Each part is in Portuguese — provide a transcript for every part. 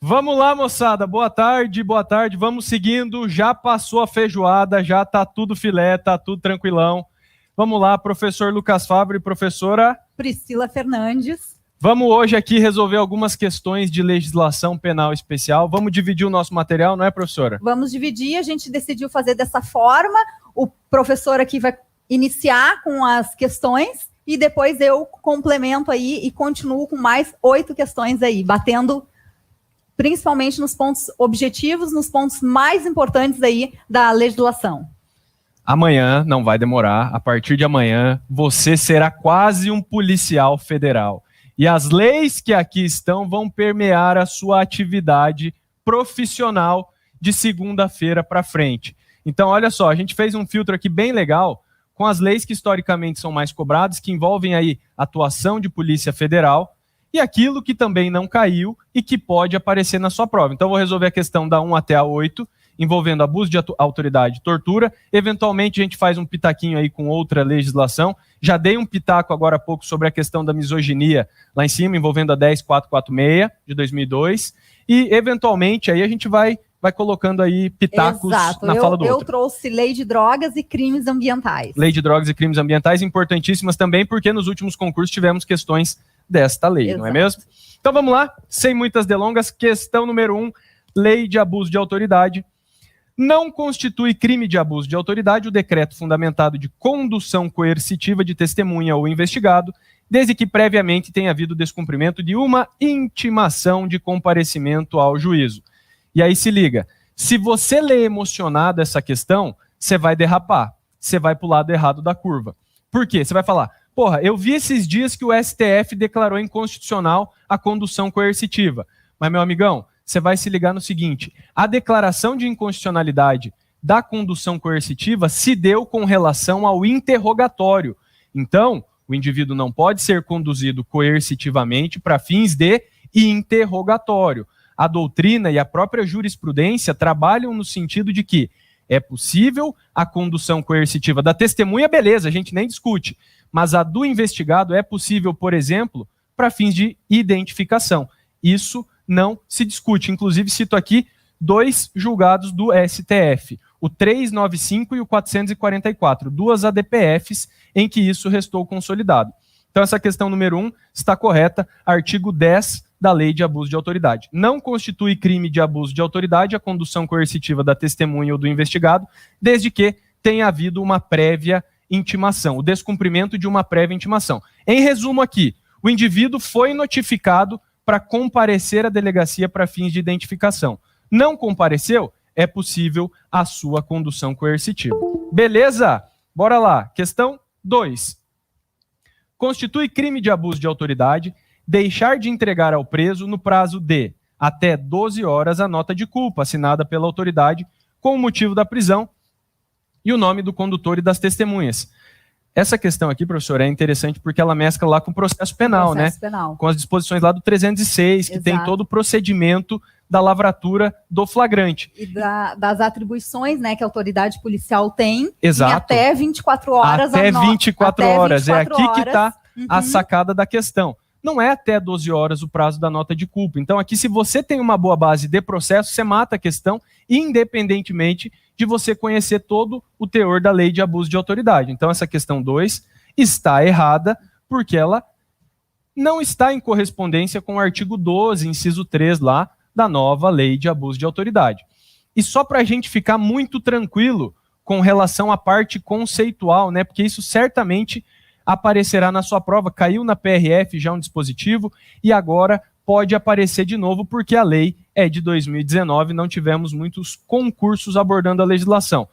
Vamos lá, moçada. Boa tarde, boa tarde. Vamos seguindo. Já passou a feijoada, já tá tudo filé, tá tudo tranquilão. Vamos lá, professor Lucas Fabro e professora Priscila Fernandes. Vamos hoje aqui resolver algumas questões de legislação penal especial. Vamos dividir o nosso material, não é, professora? Vamos dividir, a gente decidiu fazer dessa forma. O professor aqui vai iniciar com as questões e depois eu complemento aí e continuo com mais 8 questões aí, batendo principalmente nos pontos objetivos, nos pontos mais importantes aí da legislação. Amanhã, não vai demorar, a partir de amanhã, você será quase um policial federal. E as leis que aqui estão vão permear a sua atividade profissional de segunda-feira para frente. Então, olha só, a gente fez um filtro aqui bem legal com as leis que historicamente são mais cobradas, que envolvem aí atuação de polícia federal, e aquilo que também não caiu e que pode aparecer na sua prova. Então, vou resolver a questão da 1 até a 8, envolvendo abuso de autoridade e tortura. Eventualmente, a gente faz um pitaquinho aí com outra legislação. Já dei um pitaco agora há pouco sobre a questão da misoginia lá em cima, envolvendo a 10446 de 2002. E, eventualmente, aí a gente vai colocando aí pitacos na fala do outro. Eu trouxe lei de drogas e crimes ambientais. Lei de drogas e crimes ambientais, importantíssimas também, porque nos últimos concursos tivemos questões desta lei, Exato. Não é mesmo? Então vamos lá, sem muitas delongas, questão número 1, lei de abuso de autoridade. Não constitui crime de abuso de autoridade o decreto fundamentado de condução coercitiva de testemunha ou investigado, desde que previamente tenha havido descumprimento de uma intimação de comparecimento ao juízo. E aí se liga, se você lê emocionado essa questão, você vai derrapar, você vai para o lado errado da curva. Por quê? Você vai falar, porra, eu vi esses dias que o STF declarou inconstitucional a condução coercitiva. Mas, meu amigão, você vai se ligar no seguinte, a declaração de inconstitucionalidade da condução coercitiva se deu com relação ao interrogatório. Então, o indivíduo não pode ser conduzido coercitivamente para fins de interrogatório. A doutrina e a própria jurisprudência trabalham no sentido de que é possível a condução coercitiva da testemunha, beleza, a gente nem discute, mas a do investigado é possível, por exemplo, para fins de identificação. Isso não se discute. Inclusive, cito aqui 2 julgados do STF, o 395 e o 444, 2 ADPFs em que isso restou consolidado. Então, essa questão número 1 está correta, artigo 10 da Lei de Abuso de Autoridade. Não constitui crime de abuso de autoridade a condução coercitiva da testemunha ou do investigado, desde que tenha havido uma prévia intimação, o descumprimento de uma prévia intimação. Em resumo aqui, o indivíduo foi notificado para comparecer à delegacia para fins de identificação. Não compareceu, é possível a sua condução coercitiva. Beleza? Bora lá. Questão 2. Constitui crime de abuso de autoridade deixar de entregar ao preso no prazo de até 12 horas a nota de culpa assinada pela autoridade com o motivo da prisão e o nome do condutor e das testemunhas. Essa questão aqui, professor, é interessante porque ela mescla lá com o processo penal, né? Penal. Com as disposições lá do 306, que Exato. Tem todo o procedimento da lavratura do flagrante. E das atribuições, né, que a autoridade policial tem. Exato. E até 24 horas. Até 24 horas. É aqui horas. Que está a sacada da questão. Não é até 12 horas o prazo da nota de culpa. Então aqui, se você tem uma boa base de processo, você mata a questão, independentemente de você conhecer todo o teor da lei de abuso de autoridade. Então essa questão 2 está errada, porque ela não está em correspondência com o artigo 12, inciso 3 lá, da nova lei de abuso de autoridade. E só para a gente ficar muito tranquilo com relação à parte conceitual, né? Porque isso certamente aparecerá na sua prova, caiu na PRF já um dispositivo e agora pode aparecer de novo porque a lei é de 2019, não tivemos muitos concursos abordando a legislação.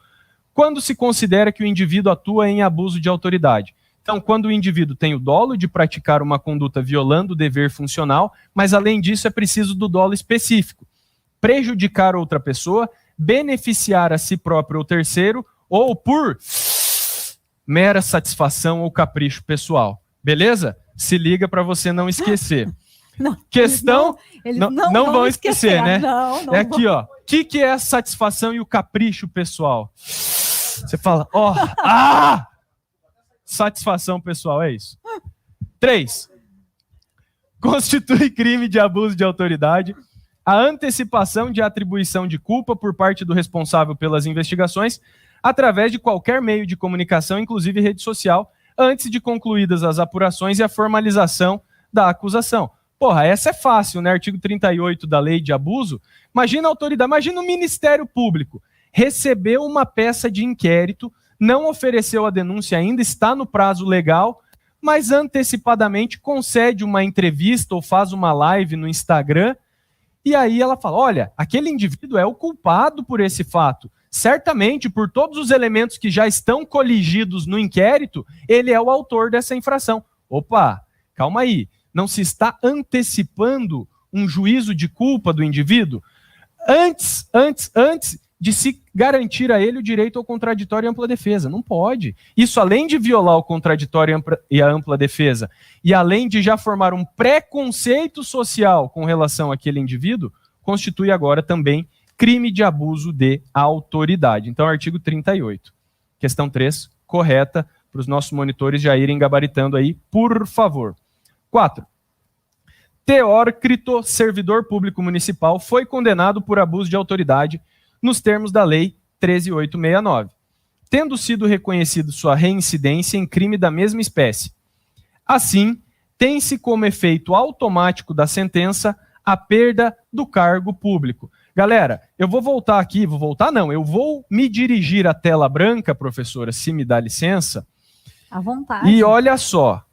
Quando se considera que o indivíduo atua em abuso de autoridade? Então, quando o indivíduo tem o dolo de praticar uma conduta violando o dever funcional, mas além disso é preciso do dolo específico. Prejudicar outra pessoa, beneficiar a si próprio ou terceiro, ou por mera satisfação ou capricho pessoal. Beleza? Se liga para você não esquecer. Não, questão, eles não vão esquecer, né? Não é aqui, ó. O que é a satisfação e o capricho pessoal? Você fala, satisfação pessoal, é isso. 3. Constitui crime de abuso de autoridade a antecipação de atribuição de culpa por parte do responsável pelas investigações através de qualquer meio de comunicação, inclusive rede social, antes de concluídas as apurações e a formalização da acusação. Porra, essa é fácil, né? Artigo 38 da Lei de Abuso. Imagina a autoridade, imagina o Ministério Público recebeu uma peça de inquérito, não ofereceu a denúncia ainda, está no prazo legal, mas antecipadamente concede uma entrevista ou faz uma live no Instagram, e aí ela fala, olha, aquele indivíduo é o culpado por esse fato. Certamente, por todos os elementos que já estão coligidos no inquérito, ele é o autor dessa infração. Opa, calma aí, não se está antecipando um juízo de culpa do indivíduo? Antes de se garantir a ele o direito ao contraditório e ampla defesa. Não pode. Isso, além de violar o contraditório e a ampla defesa, e além de já formar um preconceito social com relação àquele indivíduo, constitui agora também crime de abuso de autoridade. Então, artigo 38. Questão 3, correta, para os nossos monitores já irem gabaritando aí, por favor. 4. Teócrito, servidor público municipal, foi condenado por abuso de autoridade nos termos da Lei 13.869, tendo sido reconhecido sua reincidência em crime da mesma espécie. Assim, tem-se como efeito automático da sentença a perda do cargo público. Galera, eu vou voltar aqui, eu vou me dirigir à tela branca, professora, se me dá licença. À vontade. E olha só,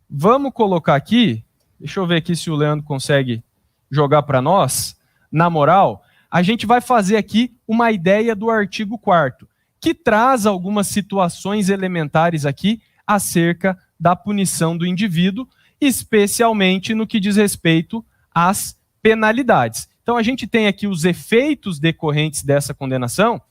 vamos colocar aqui, deixa eu ver aqui se o Leandro consegue jogar para nós, na moral, a gente vai fazer aqui uma ideia do artigo 4º, que traz algumas situações elementares aqui acerca da punição do indivíduo, especialmente no que diz respeito às penalidades. Então, a gente tem aqui os efeitos decorrentes dessa condenação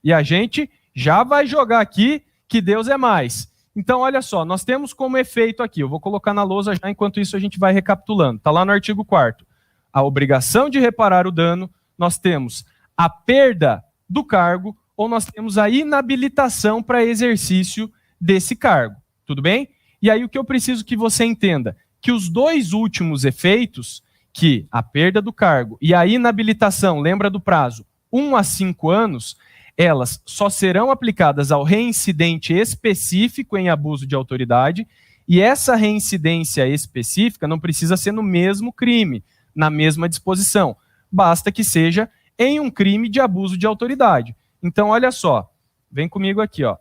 e a gente já vai jogar aqui que Deus é mais. Então, olha só, nós temos como efeito aqui, eu vou colocar na lousa já, enquanto isso a gente vai recapitulando. Está lá no artigo 4º. A obrigação de reparar o dano, nós temos a perda do cargo ou nós temos a inabilitação para exercício desse cargo. Tudo bem? E aí o que eu preciso que você entenda, que os dois últimos efeitos, que a perda do cargo e a inabilitação, lembra do prazo, 1 a 5 anos, elas só serão aplicadas ao reincidente específico em abuso de autoridade, e essa reincidência específica não precisa ser no mesmo crime, na mesma disposição. Basta que seja em um crime de abuso de autoridade. Então, olha só, vem comigo aqui, ó.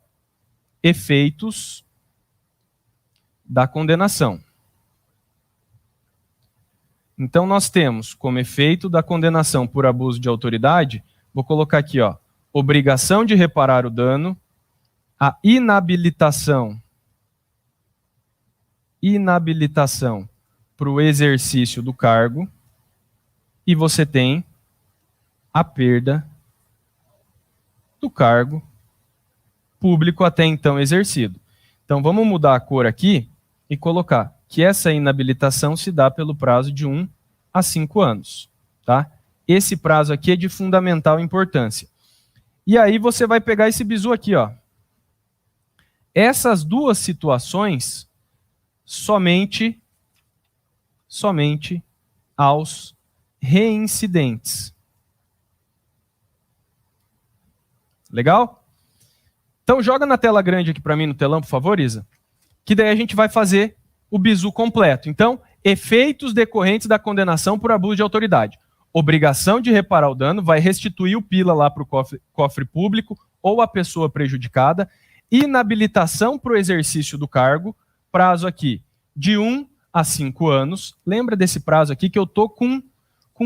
Efeitos da condenação. Então, nós temos como efeito da condenação por abuso de autoridade, vou colocar aqui, ó, obrigação de reparar o dano, a inabilitação para o exercício do cargo, e você tem a perda do cargo público até então exercido. Então, vamos mudar a cor aqui e colocar que essa inabilitação se dá pelo prazo de 1 a 5 anos. Tá? Esse prazo aqui é de fundamental importância. E aí você vai pegar esse bizu aqui, ó. Essas duas situações, somente aos reincidentes. Legal? Então joga na tela grande aqui para mim, no telão, por favor, Isa. Que daí a gente vai fazer o bizu completo. Então, efeitos decorrentes da condenação por abuso de autoridade. Obrigação de reparar o dano, vai restituir o pila lá para o cofre público ou a pessoa prejudicada. Inabilitação para o exercício do cargo, prazo aqui de 1 a 5 anos. Lembra desse prazo aqui que eu estou com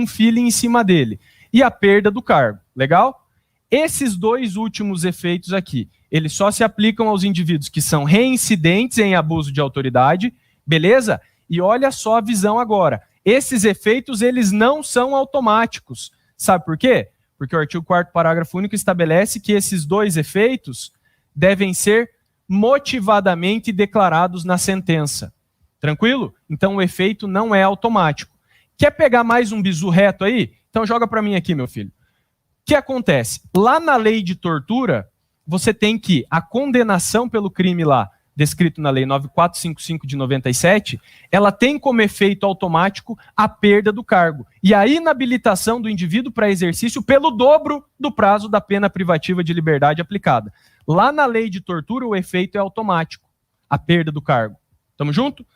feeling em cima dele. E a perda do cargo, legal? Esses dois últimos efeitos aqui, eles só se aplicam aos indivíduos que são reincidentes em abuso de autoridade, beleza? E olha só a visão agora. Esses efeitos, eles não são automáticos. Sabe por quê? Porque o artigo 4º, parágrafo único, estabelece que esses dois efeitos devem ser motivadamente declarados na sentença. Tranquilo? Então, o efeito não é automático. Quer pegar mais um bizu reto aí? Então, joga para mim aqui, meu filho. O que acontece? Lá na lei de tortura, você tem que a condenação pelo crime lá descrito na Lei 9455 de 97, ela tem como efeito automático a perda do cargo e a inabilitação do indivíduo para exercício pelo dobro do prazo da pena privativa de liberdade aplicada. Lá na lei de tortura, o efeito é automático, a perda do cargo. Tamo junto?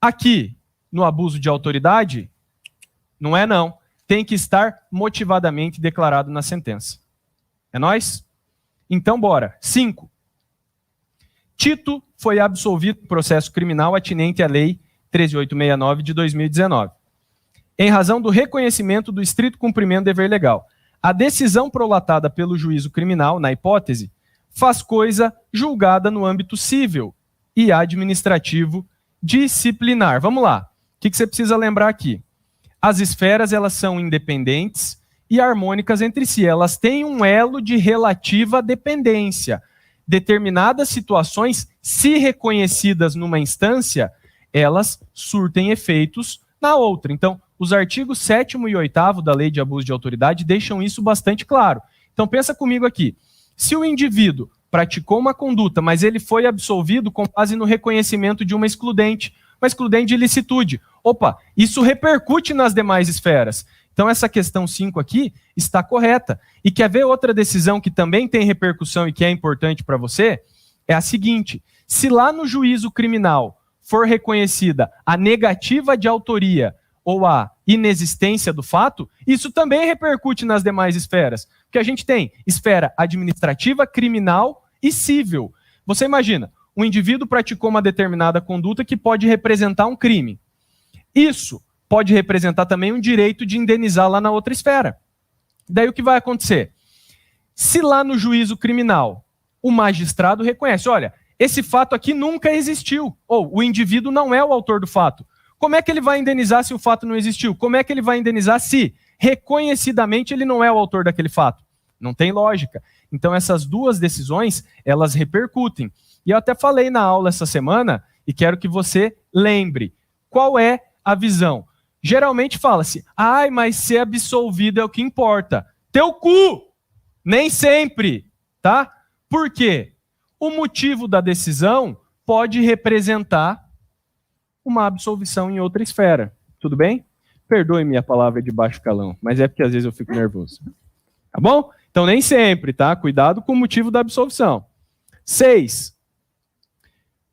Aqui, no abuso de autoridade, não é não. Tem que estar motivadamente declarado na sentença. É nóis? Então, bora. 5. Tito foi absolvido do processo criminal atinente à Lei 13.869 de 2019, em razão do reconhecimento do estrito cumprimento do dever legal. A decisão prolatada pelo juízo criminal, na hipótese, faz coisa julgada no âmbito civil e administrativo disciplinar. Vamos lá. O que você precisa lembrar aqui? As esferas, elas são independentes e harmônicas entre si. Elas têm um elo de relativa dependência. Determinadas situações, se reconhecidas numa instância, elas surtem efeitos na outra. Então, os artigos 7º e 8º da Lei de Abuso de Autoridade deixam isso bastante claro. Então, pensa comigo aqui. Se o indivíduo praticou uma conduta, mas ele foi absolvido com base no reconhecimento de uma excludente de ilicitude. Opa, isso repercute nas demais esferas. Então, essa questão 5 aqui está correta. E quer ver outra decisão que também tem repercussão e que é importante para você? É a seguinte: se lá no juízo criminal for reconhecida a negativa de autoria ou a inexistência do fato, isso também repercute nas demais esferas. Porque a gente tem esfera administrativa, criminal e civil. Você imagina, um indivíduo praticou uma determinada conduta que pode representar um crime. Isso pode representar também um direito de indenizar lá na outra esfera. Daí o que vai acontecer? Se lá no juízo criminal o magistrado reconhece, olha, esse fato aqui nunca existiu, ou o indivíduo não é o autor do fato, como é que ele vai indenizar se o fato não existiu? Como é que ele vai indenizar se reconhecidamente ele não é o autor daquele fato? Não tem lógica. Então essas duas decisões, elas repercutem. E eu até falei na aula essa semana, e quero que você lembre, qual é a visão? Geralmente fala-se, mas ser absolvido é o que importa. Teu cu! Nem sempre, tá? Por quê? O motivo da decisão pode representar uma absolvição em outra esfera. Tudo bem? Perdoe-me a palavra de baixo calão, mas é porque às vezes eu fico nervoso. Tá bom? Então nem sempre, tá? Cuidado com o motivo da absolvição. 6.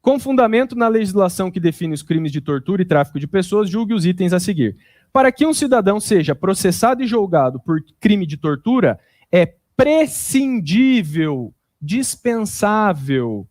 Com fundamento na legislação que define os crimes de tortura e tráfico de pessoas, julgue os itens a seguir. Para que um cidadão seja processado e julgado por crime de tortura, é prescindível, dispensável,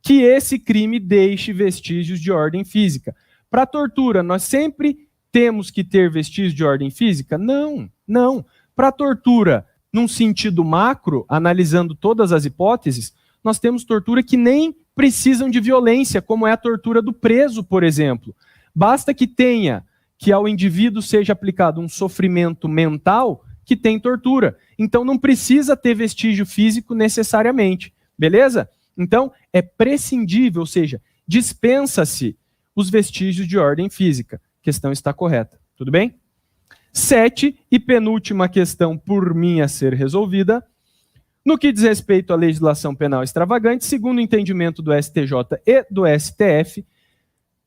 que esse crime deixe vestígios de ordem física. Para a tortura, nós sempre temos que ter vestígios de ordem física? Não, não. Para a tortura, num sentido macro, analisando todas as hipóteses, nós temos tortura que nem precisam de violência, como é a tortura do preso, por exemplo. Basta que ao indivíduo seja aplicado um sofrimento mental que tem tortura. Então não precisa ter vestígio físico necessariamente, beleza? Então é prescindível, ou seja, dispensa-se os vestígios de ordem física. A questão está correta, tudo bem? 7, e penúltima questão por mim a ser resolvida. No que diz respeito à legislação penal extravagante, segundo o entendimento do STJ e do STF,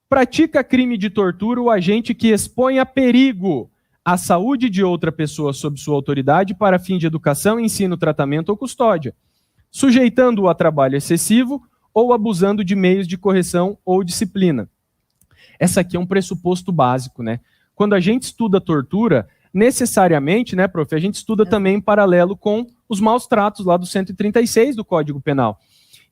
pratica crime de tortura o agente que expõe a perigo a saúde de outra pessoa sob sua autoridade para fim de educação, ensino, tratamento ou custódia, sujeitando-o a trabalho excessivo ou abusando de meios de correção ou disciplina. Essa aqui é um pressuposto básico, né? Quando a gente estuda tortura, necessariamente, né, prof, a gente estuda também em paralelo com os maus tratos lá do 136 do Código Penal.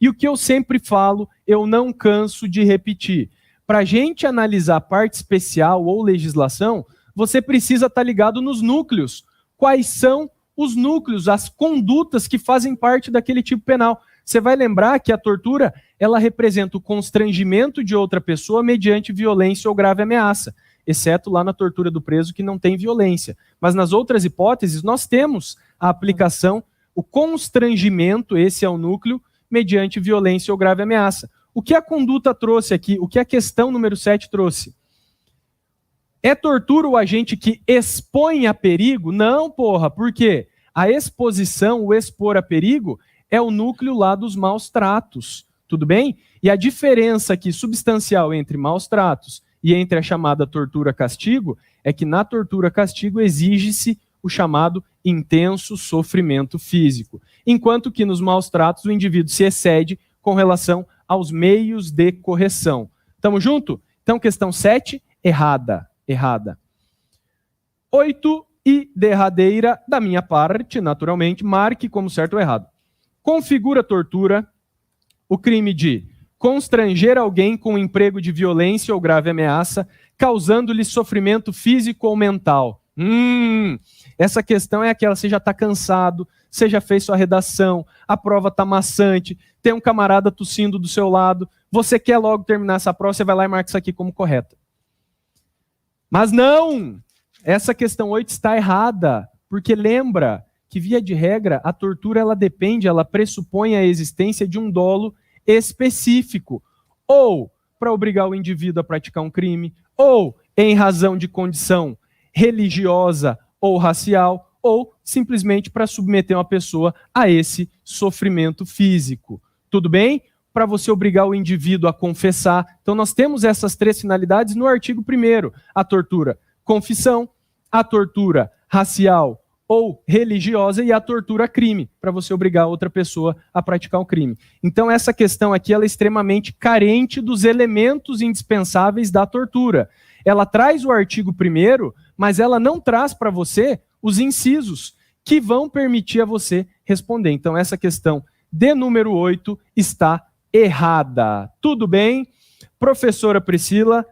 E o que eu sempre falo, eu não canso de repetir. Para a gente analisar parte especial ou legislação, você precisa estar ligado nos núcleos. Quais são os núcleos, as condutas que fazem parte daquele tipo penal? Você vai lembrar que a tortura, ela representa o constrangimento de outra pessoa mediante violência ou grave ameaça, exceto lá na tortura do preso, que não tem violência. Mas nas outras hipóteses, nós temos a aplicação, o constrangimento, esse é o núcleo, mediante violência ou grave ameaça. O que a conduta trouxe aqui, o que a questão número 7 trouxe? É tortura o agente que expõe a perigo? Não, porra, porque a exposição, o expor a perigo, é o núcleo lá dos maus tratos. tudo bem? E a diferença aqui substancial entre maus tratos e entre a chamada tortura-castigo é que na tortura-castigo exige-se o chamado intenso sofrimento físico, enquanto que nos maus tratos o indivíduo se excede com relação aos meios de correção. Tamo junto? Então, questão 7, errada. 8 e derradeira, da minha parte, naturalmente, marque como certo ou errado. Configura tortura o crime de constranger alguém com emprego de violência ou grave ameaça, causando-lhe sofrimento físico ou mental. Essa questão é aquela, você já está cansado, você já fez sua redação, a prova está maçante, tem um camarada tossindo do seu lado, você quer logo terminar essa prova, você vai lá e marca isso aqui como correta. Mas não! Essa questão 8 está errada, porque lembra que, via de regra, a tortura ela pressupõe a existência de um dolo específico, ou para obrigar o indivíduo a praticar um crime, ou em razão de condição religiosa ou racial, ou simplesmente para submeter uma pessoa a esse sofrimento físico. Tudo bem? Para você obrigar o indivíduo a confessar. Então nós temos essas 3 finalidades no artigo 1º. A tortura confissão, a tortura racial ou religiosa e a tortura crime, para você obrigar outra pessoa a praticar um crime. Então essa questão aqui ela é extremamente carente dos elementos indispensáveis da tortura. Ela traz o artigo 1º, mas ela não traz para você os incisos que vão permitir a você responder. Então essa questão de número 8 está errada. Tudo bem? Professora Priscila,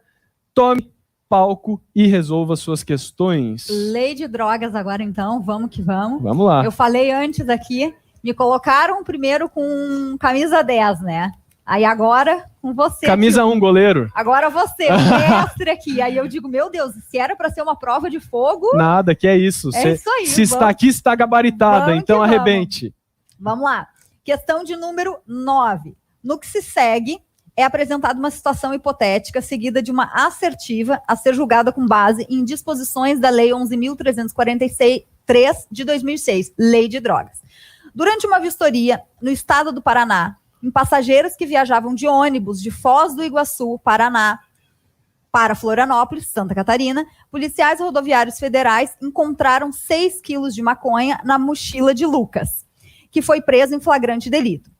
tome palco e resolva suas questões. Lei de drogas agora então, vamos que vamos. Vamos lá. Eu falei antes aqui, me colocaram primeiro com camisa 10, né? Aí agora com você. Camisa aqui, 1, goleiro. Agora você, o mestre aqui. Aí eu digo, meu Deus, se era para ser uma prova de fogo... Nada, que é isso. Isso aí. Se está aqui, está gabaritada, então arrebente. Vamos lá. Questão de número 9. No que se segue, é apresentada uma situação hipotética seguida de uma assertiva a ser julgada com base em disposições da Lei 11.343 de 2006, Lei de Drogas. Durante uma vistoria no estado do Paraná, em passageiros que viajavam de ônibus de Foz do Iguaçu, Paraná, para Florianópolis, Santa Catarina, policiais rodoviários federais encontraram 6 quilos de maconha na mochila de Lucas, que foi preso em flagrante delito.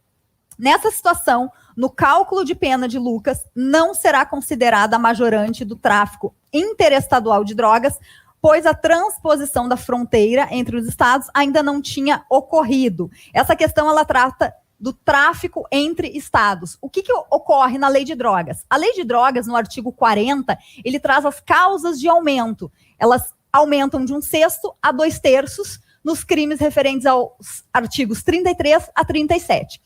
Nessa situação, no cálculo de pena de Lucas, não será considerada a majorante do tráfico interestadual de drogas, pois a transposição da fronteira entre os estados ainda não tinha ocorrido. Essa questão, ela trata do tráfico entre estados. O que ocorre na lei de drogas? A lei de drogas, no artigo 40, ele traz as causas de aumento. Elas aumentam de 1/6 a 2/3 nos crimes referentes aos artigos 33 a 37.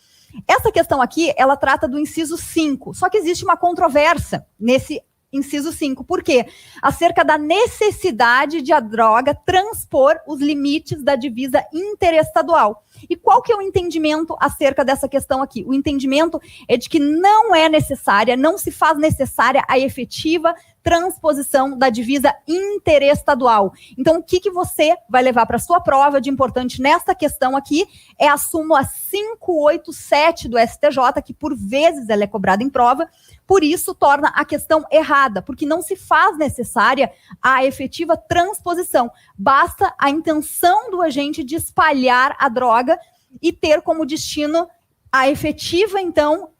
Essa questão aqui, ela trata do inciso 5, só que existe uma controvérsia nesse inciso 5. Por quê? Acerca da necessidade de a droga transpor os limites da divisa interestadual. E qual que é o entendimento acerca dessa questão aqui? O entendimento é de que não é necessária, não se faz necessária a efetiva transposição da divisa interestadual. Então, o que você vai levar para a sua prova de importante nesta questão aqui é a súmula 587 do STJ, que por vezes ela é cobrada em prova, por isso torna a questão errada, porque não se faz necessária a efetiva transposição. Basta a intenção do agente de espalhar a droga e ter como destino a efetiva, então,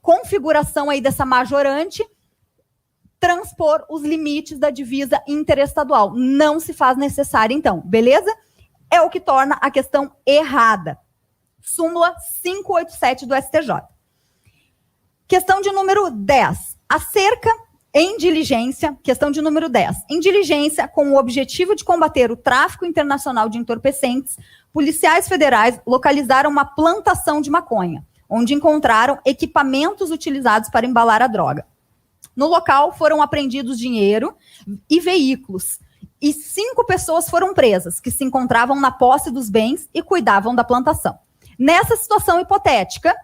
configuração aí dessa majorante, transpor os limites da divisa interestadual. Não se faz necessário, então, beleza? É o que torna a questão errada. Súmula 587 do STJ. Questão de número 10. Acerca em diligência, questão de número 10. Em diligência, com o objetivo de combater o tráfico internacional de entorpecentes, policiais federais localizaram uma plantação de maconha, onde encontraram equipamentos utilizados para embalar a droga. No local foram apreendidos dinheiro e veículos, e 5 pessoas foram presas, que se encontravam na posse dos bens e cuidavam da plantação. Nessa situação hipotética,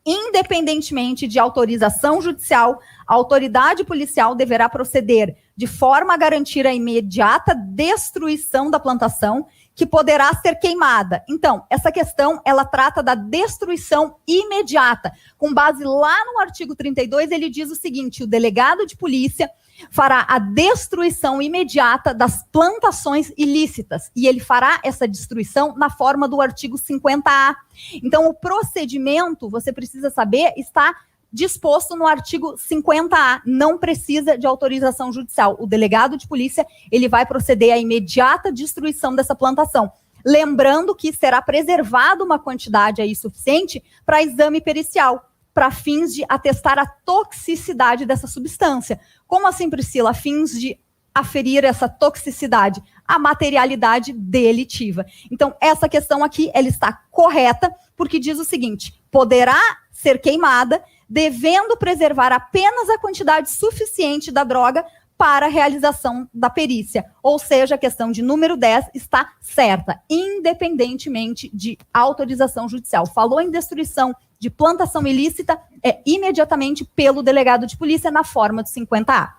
independentemente de autorização judicial, a autoridade policial deverá proceder de forma a garantir a imediata destruição da plantação, que poderá ser queimada. Então, essa questão, ela trata da destruição imediata. Com base lá no artigo 32, ele diz o seguinte: o delegado de polícia fará a destruição imediata das plantações ilícitas. E ele fará essa destruição na forma do artigo 50A. Então, o procedimento, você precisa saber, está disposto no artigo 50A, não precisa de autorização judicial. O delegado de polícia, ele vai proceder à imediata destruição dessa plantação. Lembrando que será preservada uma quantidade aí suficiente para exame pericial, para fins de atestar a toxicidade dessa substância. Como assim, Priscila? A fins de aferir essa toxicidade, a materialidade delitiva. Então, essa questão aqui, ela está correta, porque diz o seguinte: poderá ser queimada, devendo preservar apenas a quantidade suficiente da droga para a realização da perícia. Ou seja, a questão de número 10 está certa, independentemente de autorização judicial. Falou em destruição de plantação ilícita, é imediatamente pelo delegado de polícia na forma do 50A.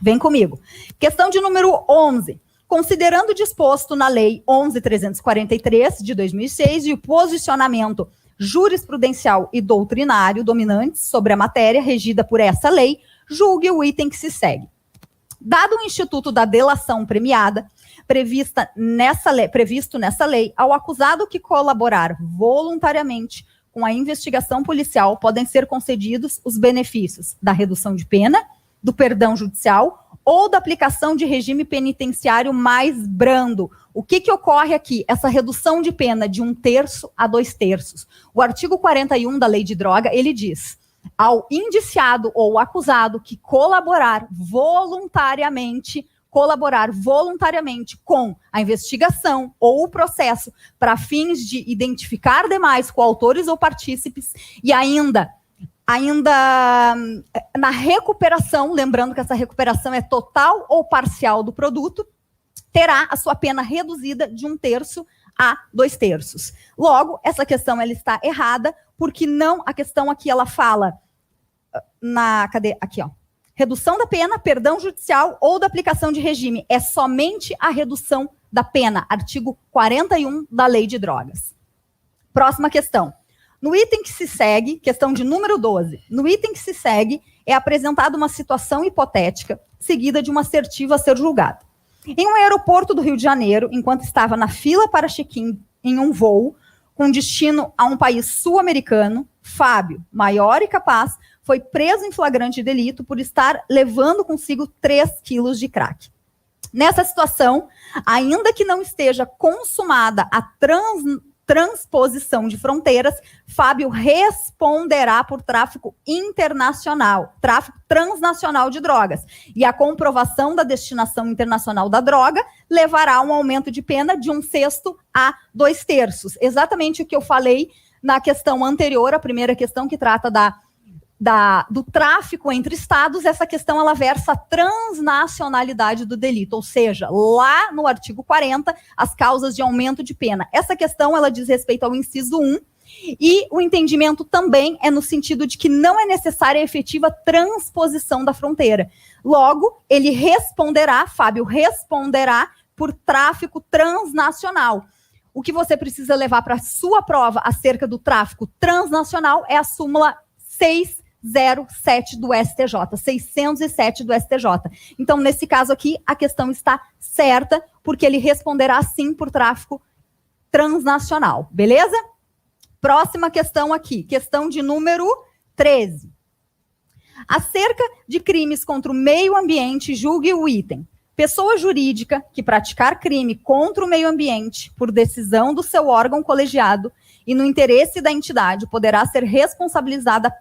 Vem comigo. Questão de número 11. Considerando o disposto na Lei 11.343, de 2006, e o posicionamento jurisprudencial e doutrinário dominantes sobre a matéria regida por essa lei, julgue o item que se segue. Dado o instituto da delação premiada, previsto nessa lei, ao acusado que colaborar voluntariamente com a investigação policial, podem ser concedidos os benefícios da redução de pena, do perdão judicial ou da aplicação de regime penitenciário mais brando. O que ocorre aqui? Essa redução de pena de 1/3 a 2/3. O artigo 41 da Lei de Droga, ele diz: ao indiciado ou acusado que colaborar voluntariamente com a investigação ou o processo para fins de identificar demais coautores ou partícipes e ainda na recuperação, lembrando que essa recuperação é total ou parcial do produto, terá a sua pena reduzida de 1/3 a 2/3. Logo, essa questão ela está errada, porque não, a questão aqui ela fala aqui, ó. Redução da pena, perdão judicial ou da aplicação de regime. É somente a redução da pena, artigo 41 da Lei de Drogas. Próxima questão. No item que se segue, questão de número 12, no item que se segue é apresentada uma situação hipotética seguida de uma assertiva a ser julgada. Em um aeroporto do Rio de Janeiro, enquanto estava na fila para check-in em um voo com destino a um país sul-americano, Fábio, maior e capaz, foi preso em flagrante delito por estar levando consigo 3 quilos de crack. Nessa situação, ainda que não esteja consumada a transposição de fronteiras, Fábio responderá por tráfico internacional, tráfico transnacional de drogas. E a comprovação da destinação internacional da droga levará a um aumento de pena de 1/6 a 2/3. Exatamente o que eu falei na questão anterior, a primeira questão que trata do tráfico entre estados. Essa questão ela versa a transnacionalidade do delito, ou seja, lá no artigo 40, as causas de aumento de pena. Essa questão ela diz respeito ao inciso 1, e o entendimento também é no sentido de que não é necessária a efetiva transposição da fronteira. Logo, Fábio responderá por tráfico transnacional. O que você precisa levar para a sua prova acerca do tráfico transnacional é a súmula 607 do STJ, 607 do STJ. Então, nesse caso aqui, a questão está certa, porque ele responderá sim por tráfico transnacional, beleza? Próxima questão aqui, questão de número 13. Acerca de crimes contra o meio ambiente, julgue o item. Pessoa jurídica que praticar crime contra o meio ambiente por decisão do seu órgão colegiado e no interesse da entidade poderá ser responsabilizada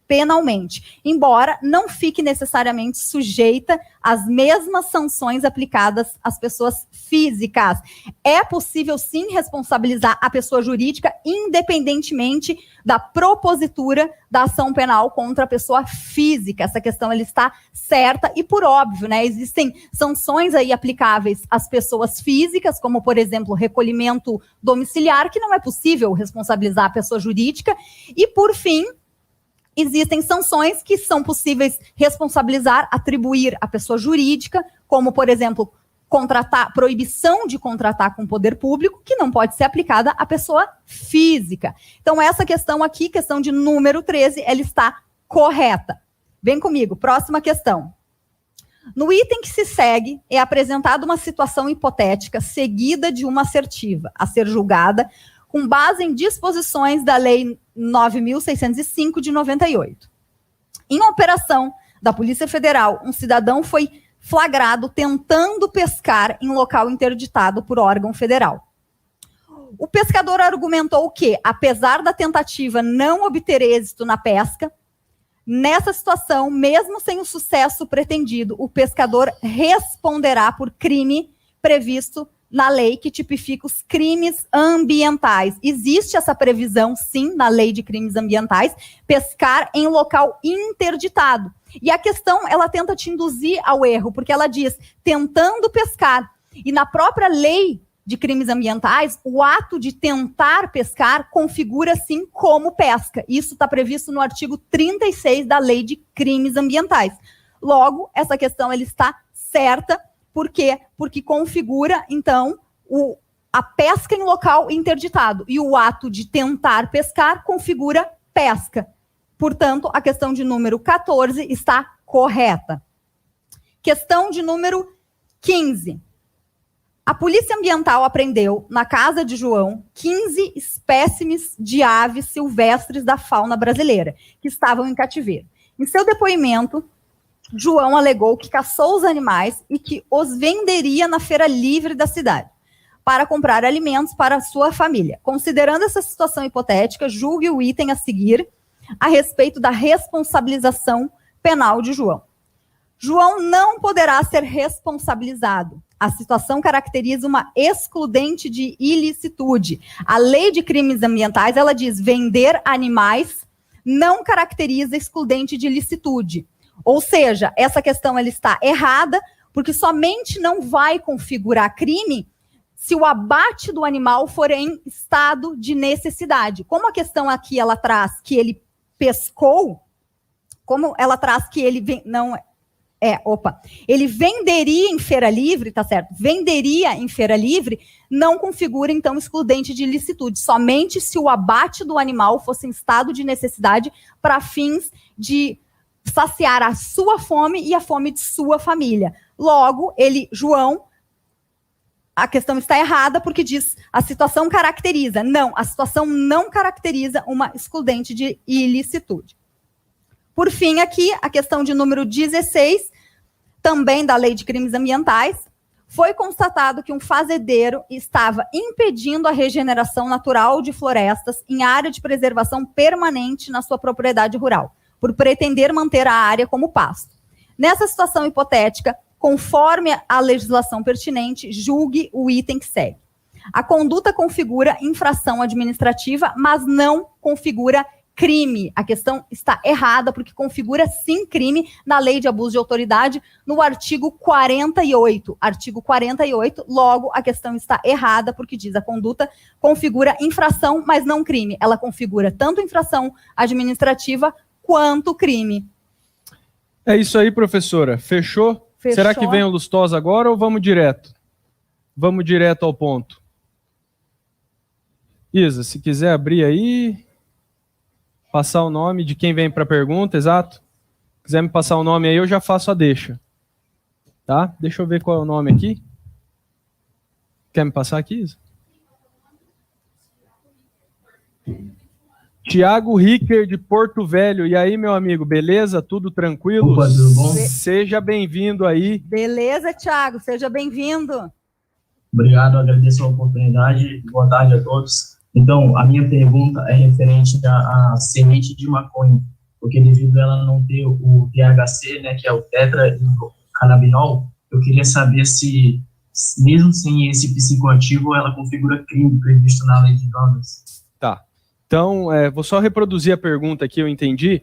penalmente, embora não fique necessariamente sujeita às mesmas sanções aplicadas às pessoas físicas. É possível, sim, responsabilizar a pessoa jurídica, independentemente da propositura da ação penal contra a pessoa física. Essa questão ela está certa e, por óbvio, né, existem sanções aí aplicáveis às pessoas físicas, como, por exemplo, recolhimento domiciliar, que não é possível responsabilizar a pessoa jurídica. E, por fim, existem sanções que são possíveis responsabilizar, atribuir à pessoa jurídica, como, por exemplo, proibição de contratar com o poder público, que não pode ser aplicada à pessoa física. Então, essa questão aqui, questão de número 13, ela está correta. Vem comigo, próxima questão. No item que se segue, é apresentada uma situação hipotética seguida de uma assertiva a ser julgada com base em disposições da Lei 9.605 de 98. Em operação da Polícia Federal, um cidadão foi flagrado tentando pescar em local interditado por órgão federal. O pescador argumentou que, apesar da tentativa não obter êxito na pesca, nessa situação, mesmo sem o sucesso pretendido, o pescador responderá por crime previsto na lei que tipifica os crimes ambientais. Existe essa previsão, sim, na lei de crimes ambientais, pescar em local interditado. E a questão, ela tenta te induzir ao erro, porque ela diz, tentando pescar. E na própria lei de crimes ambientais, o ato de tentar pescar configura, sim, como pesca. Isso está previsto no artigo 36 da lei de crimes ambientais. Logo, essa questão, ela está certa. Por quê? Porque configura, então, a pesca em local interditado. E o ato de tentar pescar configura pesca. Portanto, a questão de número 14 está correta. Questão de número 15. A Polícia Ambiental apreendeu, na casa de João, 15 espécimes de aves silvestres da fauna brasileira, que estavam em cativeiro. Em seu depoimento, João alegou que caçou os animais e que os venderia na feira livre da cidade, para comprar alimentos para a sua família. Considerando essa situação hipotética, julgue o item a seguir a respeito da responsabilização penal de João. João não poderá ser responsabilizado. A situação caracteriza uma excludente de ilicitude. A lei de crimes ambientais, ela diz, vender animais não caracteriza excludente de ilicitude. Ou seja, essa questão ela está errada, porque somente não vai configurar crime se o abate do animal for em estado de necessidade. Como a questão aqui ela traz que ele pescou, como ela traz que ele ele venderia em feira livre, tá certo? Venderia em feira livre, não configura, então, excludente de ilicitude. Somente se o abate do animal fosse em estado de necessidade para fins de saciar a sua fome e a fome de sua família. Logo, João, a questão está errada porque diz a situação caracteriza. Não, a situação não caracteriza uma excludente de ilicitude. Por fim, aqui, a questão de número 16, também da Lei de Crimes Ambientais, foi constatado que um fazendeiro estava impedindo a regeneração natural de florestas em área de preservação permanente na sua propriedade rural, por pretender manter a área como pasto. Nessa situação hipotética, conforme a legislação pertinente, julgue o item que segue. A conduta configura infração administrativa, mas não configura crime. A questão está errada, porque configura sim crime na Lei de Abuso de Autoridade, no artigo 48. Artigo 48, logo a questão está errada, porque diz a conduta configura infração, mas não crime. Ela configura tanto infração administrativa quanto crime. É isso aí, professora. Fechou? Será que vem o Lustosa agora ou vamos direto? Vamos direto ao ponto. Isa, se quiser abrir aí, passar o nome de quem vem para a pergunta, exato. Se quiser me passar o nome aí, eu já faço a deixa. Tá? Deixa eu ver qual é o nome aqui. Quer me passar aqui, Isa? Tiago Ricker, de Porto Velho. E aí, meu amigo, beleza? Tudo tranquilo? Opa, tudo bom? Seja bem-vindo aí. Beleza, Tiago, seja bem-vindo. Obrigado, agradeço a oportunidade. Boa tarde a todos. Então, a minha pergunta é referente à semente de maconha, porque devido a ela não ter o THC, né, que é o tetrahidrocannabinol, eu queria saber se, mesmo sem esse psicoativo, ela configura crime previsto na lei de drogas. Tá. Então, vou só reproduzir a pergunta que eu entendi,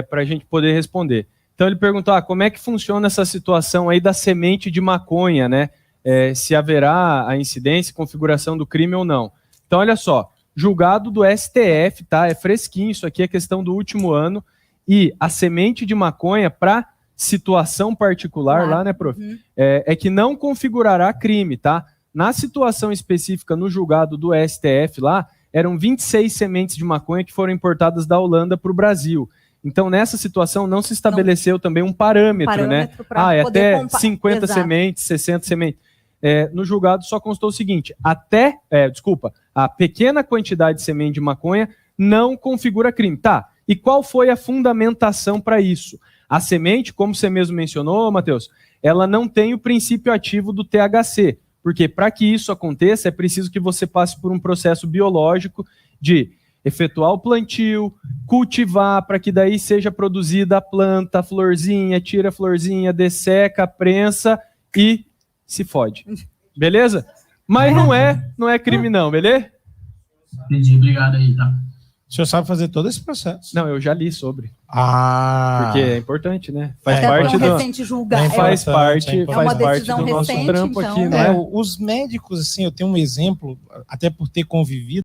para a gente poder responder. Então, ele perguntou, como é que funciona essa situação aí da semente de maconha, né? Se haverá a incidência e configuração do crime ou não. Então, olha só, julgado do STF, tá? É fresquinho, isso aqui é questão do último ano, E a semente de maconha, para situação particular Claro. lá, né, prof? É que não configurará crime, tá? Na situação específica, no julgado do STF lá, eram 26 sementes de maconha que foram importadas da Holanda para o Brasil. Então, nessa situação, não se estabeleceu também um parâmetro, né? pra É poder até 50 Exato. sementes, 60 sementes. No julgado só constou o seguinte, a pequena quantidade de semente de maconha não configura crime. Tá, e qual foi a fundamentação para isso? A semente, como você mesmo mencionou, Matheus, ela não tem o princípio ativo do THC, porque para que isso aconteça é preciso que você passe por um processo biológico de efetuar o plantio, cultivar para que daí seja produzida a planta, a florzinha, tira a florzinha, desseca, prensa e se fode. Beleza? Mas não é crime não, beleza? Entendi, obrigado aí, tá? O senhor sabe fazer todo esse processo? Não, eu já li sobre. Ah. Porque é importante, né? Faz Até parte porque é um do... recente julgado. Faz parte, É faz uma parte decisão do nosso recente, trampo então. aqui, né? Os médicos, assim, eu tenho um exemplo, até por ter convivido